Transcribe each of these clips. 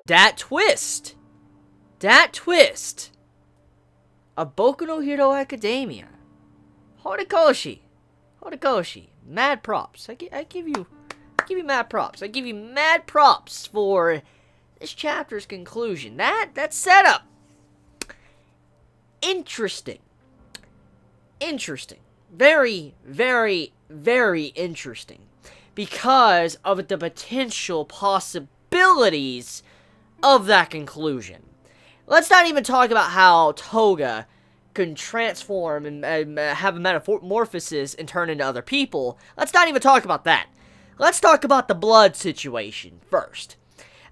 That twist of Boku no Hero Academia. Horikoshi, mad props. I give you mad props. I give you mad props for this chapter's conclusion. That setup. Interesting. Very, very, very interesting. Because of the potential possibilities of that conclusion. Let's not even talk about how Toga can transform and have a metamorphosis and turn into other people. Let's not even talk about that. Let's talk about the blood situation first.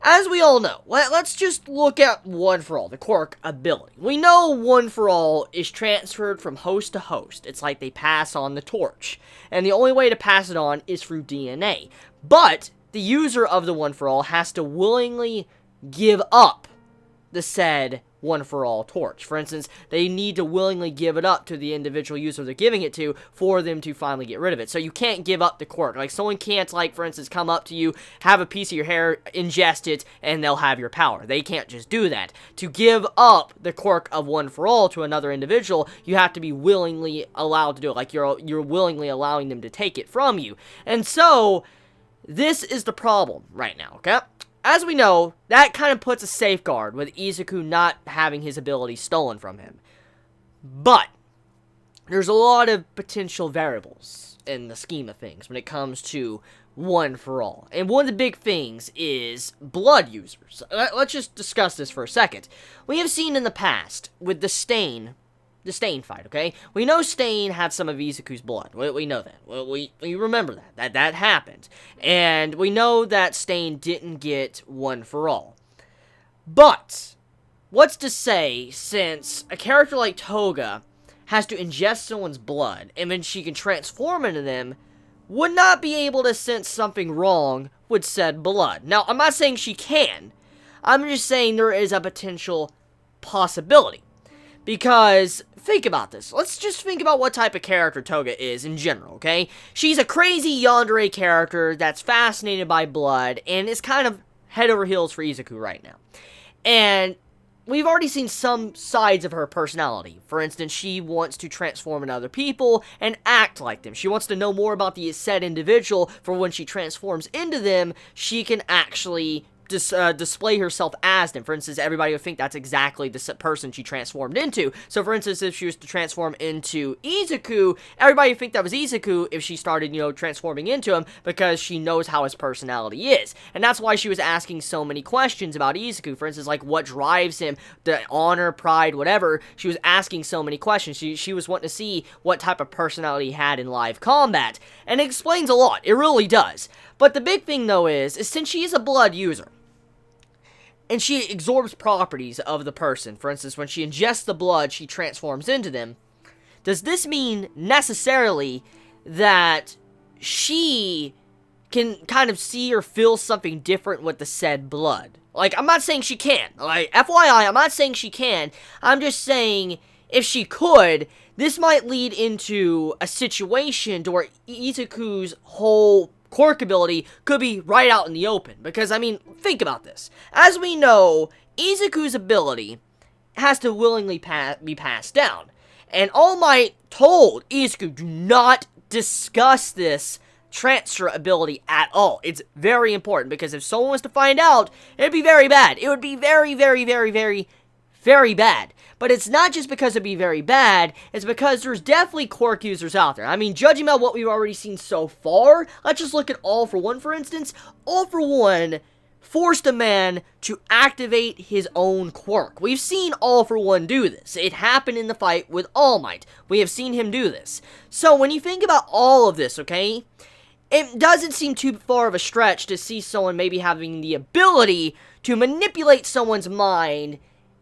As we all know, let's just look at One For All, the quirk ability. We know One For All is transferred from host to host. It's like they pass on the torch. And the only way to pass it on is through DNA. But the user of the One For All has to willingly give up the said One For All torch. For instance, they need to willingly give it up to the individual user they're giving it to for them to finally get rid of it. So you can't give up the quirk. Like, someone can't, like, for instance, come up to you, have a piece of your hair, ingest it, and they'll have your power. They can't just do that. To give up the quirk of One For All to another individual, you have to be willingly allowed to do it. Like, you're willingly allowing them to take it from you. And so, this is the problem right now, okay? As we know, that kind of puts a safeguard with Izuku not having his ability stolen from him. But, there's a lot of potential variables in the scheme of things when it comes to One For All. And one of the big things is blood users. Let's just discuss this for a second. We have seen in the past, with the Stain fight, okay? We know Stain had some of Izuku's blood. We know that. We remember that. That happened. And we know that Stain didn't get One For All. But, what's to say, since a character like Toga has to ingest someone's blood, and then she can transform into them, would not be able to sense something wrong with said blood. Now, I'm not saying she can. I'm just saying there is a potential possibility. Because, think about this. Let's just think about what type of character Toga is in general, okay? She's a crazy yandere character that's fascinated by blood, and is kind of head over heels for Izuku right now. And we've already seen some sides of her personality. For instance, she wants to transform into other people and act like them. She wants to know more about the said individual, for when she transforms into them, she can actually display herself as them. For instance, everybody would think that's exactly the person she transformed into. So, for instance, if she was to transform into Izuku, everybody would think that was Izuku if she started, transforming into him, because she knows how his personality is. And that's why she was asking so many questions about Izuku. For instance, like, what drives him, the honor, pride, whatever. She was asking so many questions. She was wanting to see what type of personality he had in live combat. And it explains a lot. It really does. But the big thing, though, is since she is a blood user, and she absorbs properties of the person. For instance, when she ingests the blood, she transforms into them. Does this mean necessarily that she can kind of see or feel something different with the said blood? Like, I'm not saying she can. Like, FYI, I'm not saying she can. I'm just saying, if she could, this might lead into a situation to where Izuku's whole quirk ability could be right out in the open. Because, I mean, think about this. As we know, Izuku's ability has to willingly be passed down. And All Might told Izuku, do not discuss this transfer ability at all. It's very important, because if someone was to find out, it'd be very bad. It would be very, very, very, very, very bad. But it's not just because it'd be very bad, it's because there's definitely quirk users out there. I mean, judging by what we've already seen so far, let's just look at All For One, for instance. All For One forced a man to activate his own quirk. We've seen All For One do this. It happened in the fight with All Might. We have seen him do this. So when you think about all of this, okay, it doesn't seem too far of a stretch to see someone maybe having the ability to manipulate someone's mind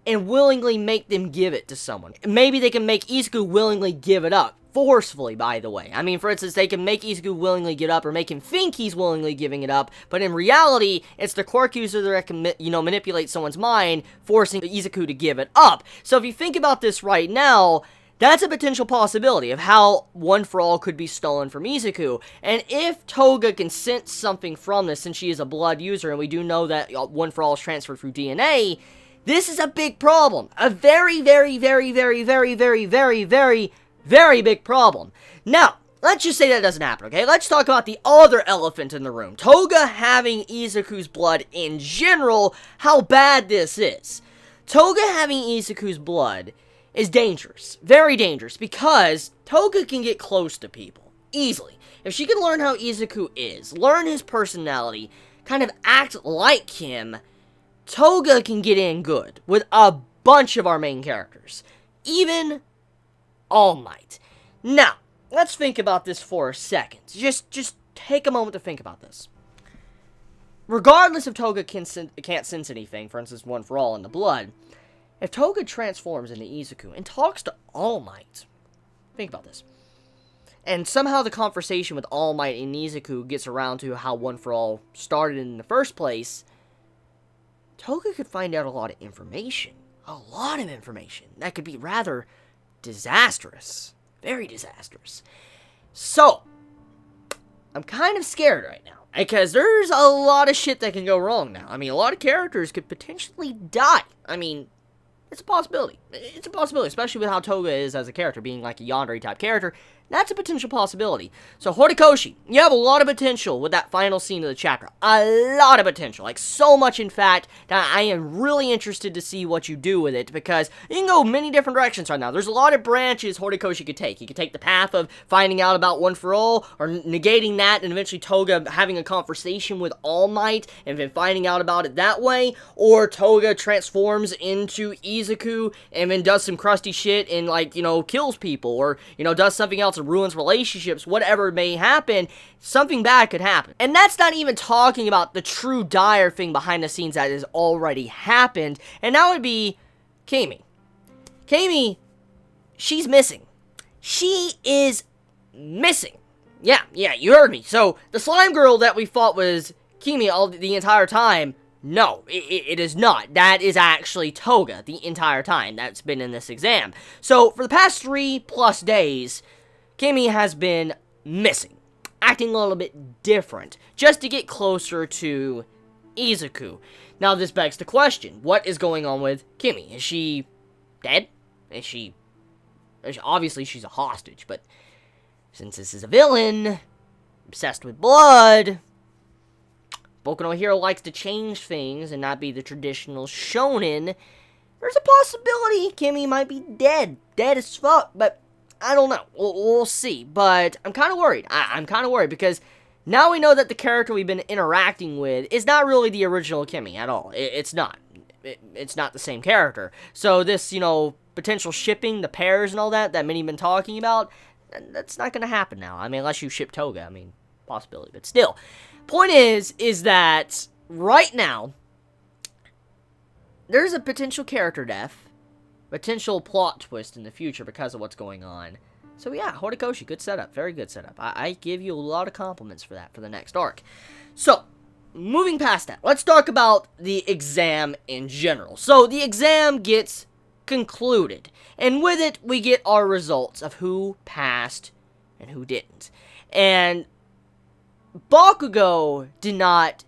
and willingly make them give it to someone. Maybe they can make Izuku willingly give it up. Forcefully, by the way. I mean, for instance, they can make Izuku willingly give it up, or make him think he's willingly giving it up, but in reality, it's the quirk user that can, manipulate someone's mind, forcing Izuku to give it up. So if you think about this right now, That's a potential possibility of how One for All could be stolen from Izuku. And if Toga can sense something from this, since she is a blood user, and we do know that One for All is transferred through DNA, this is a big problem. A very, very, very, very, very, very, very, very, very big problem. Now, let's just say that doesn't happen, okay? Let's talk about the other elephant in the room. Toga having Izuku's blood in general, how bad this is. Toga having Izuku's blood is dangerous. Very dangerous, because Toga can get close to people easily. If she can learn how Izuku is, learn his personality, kind of act like him, Toga can get in good with a bunch of our main characters. Even All Might. Now, let's think about this for a second. Just take a moment to think about this. Regardless if Toga can't sense anything, for instance, One for All in the blood, if Toga transforms into Izuku and talks to All Might, think about this, and somehow the conversation with All Might and Izuku gets around to how One for All started in the first place, Toga could find out a lot of information. A lot of information. That could be rather disastrous. Very disastrous. So, I'm kind of scared right now, because there's a lot of shit that can go wrong now. I mean, a lot of characters could potentially die. I mean, it's a possibility. It's a possibility, especially with how Toga is as a character, being like a yandere type character. That's a potential possibility. So, Horikoshi, you have a lot of potential with that final scene of the chapter. A lot of potential. Like, so much, in fact, that I am really interested to see what you do with it, because you can go many different directions right now. There's a lot of branches Horikoshi could take. He could take the path of finding out about One for All, or negating that, and eventually Toga having a conversation with All Might, and then finding out about it that way, or Toga transforms into Izuku, and then does some crusty shit, and, like, you know, kills people, or, you know, does something else and ruins relationships, whatever may happen, something bad could happen. And that's not even talking about the true dire thing behind the scenes that has already happened, and that would be Kimi. Kimi, she's missing. She is missing. Yeah, you heard me. So, the slime girl that we thought was Kimi the entire time, no, it is not. That is actually Toga the entire time that's been in this exam. So, for the past 3+ days, Kimi has been missing, acting a little bit different, just to get closer to Izuku. Now, this begs the question, what is going on with Kimi? Is she dead? Obviously, she's a hostage, but since this is a villain, obsessed with blood, Boku no Hero likes to change things and not be the traditional shonen, there's a possibility Kimi might be dead as fuck, but I don't know. We'll see. But I'm kind of worried. I'm kind of worried because now we know that the character we've been interacting with is not really the original Kimi at all. It's not. It's not the same character. So this, you know, potential shipping, the pairs and all that many been talking about, that's not going to happen now. I mean, unless you ship Toga. I mean, possibility. But still. Point is that right now, there's a potential character death. Potential plot twist in the future because of what's going on. So yeah, Horikoshi, good setup. Very good setup. I give you a lot of compliments for that for the next arc. So, moving past that, let's talk about the exam in general. So, the exam gets concluded. And with it, we get our results of who passed and who didn't. And Bakugo did not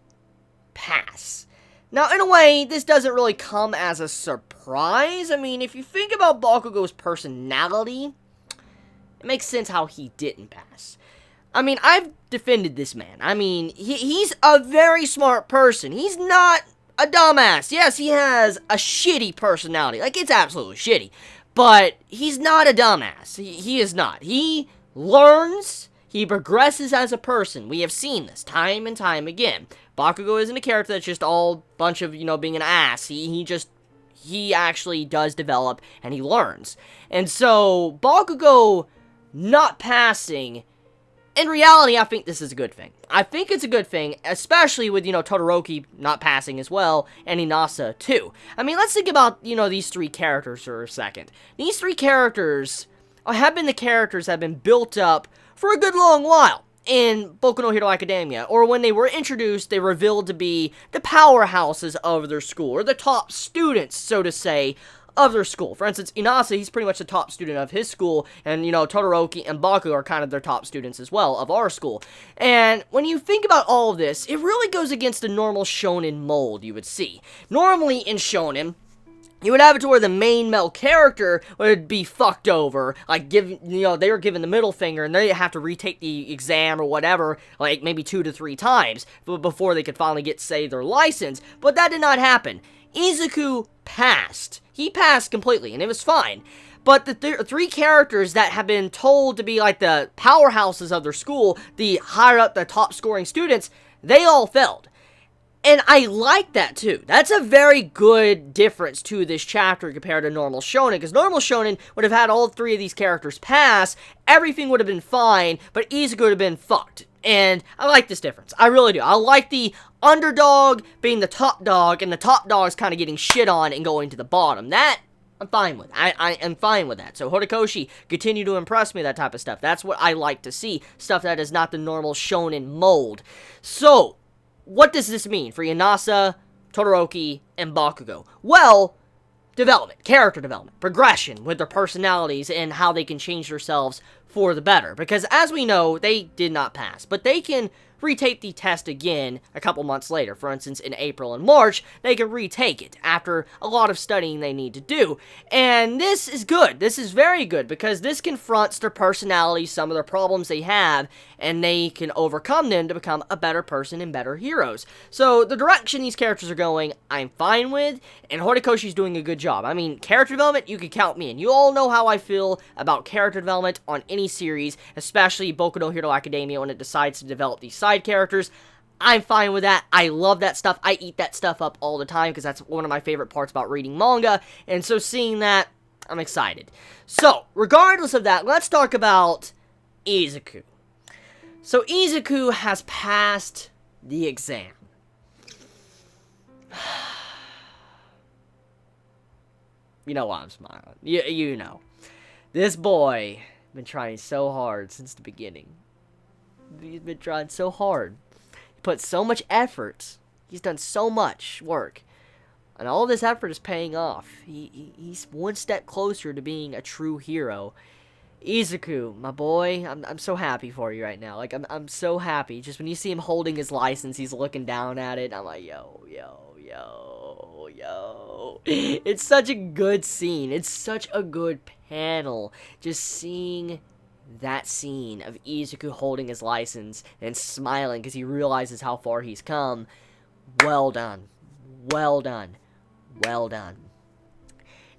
pass. Now, in a way, this doesn't really come as a surprise. I mean, if you think about Bakugo's personality, it makes sense how he didn't pass. I mean, I've defended this man. I mean, he's a very smart person. He's not a dumbass. Yes, he has a shitty personality. Like, it's absolutely shitty. But he's not a dumbass. He is not. He learns. He progresses as a person. We have seen this time and time again. Bakugo isn't a character that's just all bunch of, you know, being an ass. He actually does develop and he learns. And so, Bakugo not passing, in reality, I think this is a good thing. I think it's a good thing, especially with, you know, Todoroki not passing as well, and Inasa too. I mean, let's think about, you know, these three characters for a second. These three characters have been the characters that have been built up for a good long while in Boku no Hero Academia, or when they were introduced, they were revealed to be the powerhouses of their school, or the top students, so to say, of their school. For instance, Inasa, he's pretty much the top student of his school, and, you know, Todoroki and Boku are kind of their top students as well of our school. And when you think about all of this, it really goes against the normal shonen mold you would see. Normally in shonen, you would have it to where the main male character would be fucked over, like, they were given the middle finger, and they have to retake the exam or whatever, like, maybe 2 to 3 times, before they could finally get, say, their license, but that did not happen. Izuku passed. He passed completely, and it was fine. But the 3 characters that have been told to be, like, the powerhouses of their school, the higher up, the top scoring students, they all failed. And I like that, too. That's a very good difference to this chapter compared to normal shonen, because normal shonen would have had all 3 of these characters pass, everything would have been fine, but Izuku would have been fucked. And I like this difference. I really do. I like the underdog being the top dog, and the top dog's kind of getting shit on and going to the bottom. That, I'm fine with. I am fine with that. So Horikoshi, continue to impress me, that type of stuff. That's what I like to see. Stuff that is not the normal shonen mold. So, what does this mean for Inasa, Todoroki, and Bakugo? Well, development, character development, progression with their personalities and how they can change themselves for the better. Because as we know, they did not pass, but they can retake the test again a couple months later. For instance, in April and March, they can retake it after a lot of studying they need to do. And this is good. This is very good because this confronts their personalities, some of the problems they have, and they can overcome them to become a better person and better heroes. So the direction these characters are going, I'm fine with, and Horikoshi's doing a good job. I mean, character development, you can count me in. You all know how I feel about character development on any series, especially Boku no Hero Academia when it decides to develop these side characters. I'm fine with that. I love that stuff. I eat that stuff up all the time because that's one of my favorite parts about reading manga. And so seeing that, I'm excited. So, regardless of that, let's talk about Izuku. So, Izuku has passed the exam. You know why I'm smiling. You know. This boy has been trying so hard since the beginning. He's been trying so hard. He put so much effort. He's done so much work. And all this effort is paying off. He's one step closer to being a true hero. Izuku, my boy, I'm so happy for you right now. Like, I'm so happy. Just when you see him holding his license, he's looking down at it. I'm like, yo. It's such a good scene. It's such a good panel. Just seeing that scene of Izuku holding his license and smiling because he realizes how far he's come. Well done. Well done. Well done.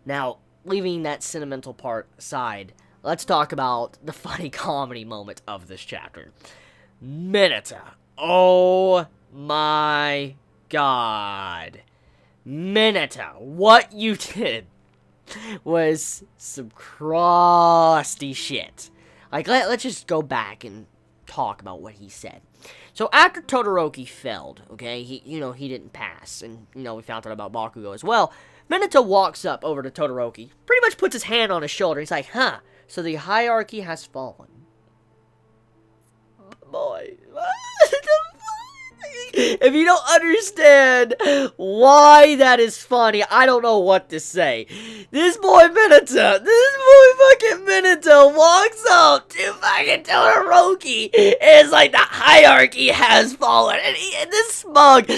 Now, leaving that sentimental part aside, let's talk about the funny comedy moment of this chapter. Mineta. Oh my god. Mineta, what you did was some crusty shit. Like, let's just go back and talk about what he said. So, after Todoroki failed, okay, he didn't pass, and, we found out about Bakugo as well, Mineta walks up over to Todoroki, pretty much puts his hand on his shoulder, he's like, huh, so the hierarchy has fallen. Boy, if you don't understand why that is funny, I don't know what to say. This boy fucking Mineta walks up to fucking Todoroki, and it's like the hierarchy has fallen, and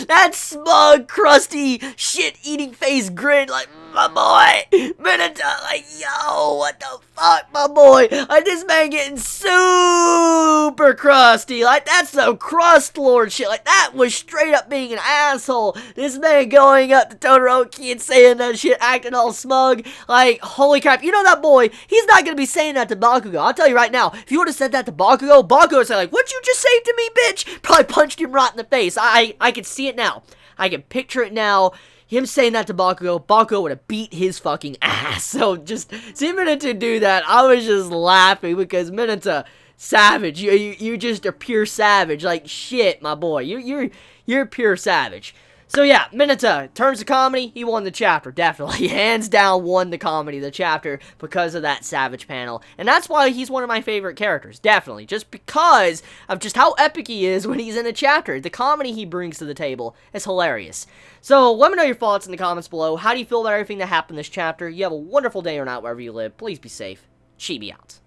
that smug, crusty, shit-eating face grin, like, my boy, Mineta, like, yo, what the fuck, my boy, like, this man getting super crusty, like, that's some crust lord shit, like, that was straight up being an asshole. This man going up to Todoroki and saying that shit, acting all smug, like, holy crap, you know that boy, he's not gonna be saying that to Bakugo. I'll tell you right now, if you would have said that to Bakugo would say, like, what'd you just say to me, bitch? Probably punched him right in the face. I can see it now. I can picture it now. Him saying that to Bakugo would have beat his fucking ass. So just seeing Mineta do that, I was just laughing because Mineta, savage. You just a pure savage. Like, shit, my boy. You're pure savage. So yeah, Mineta, in terms of comedy, he won the chapter, definitely. Hands down won the comedy, the chapter, because of that Savage panel. And that's why he's one of my favorite characters, definitely. Just because of just how epic he is when he's in a chapter. The comedy he brings to the table is hilarious. So let me know your thoughts in the comments below. How do you feel about everything that happened in this chapter? You have a wonderful day or night wherever you live. Please be safe. Chibi out.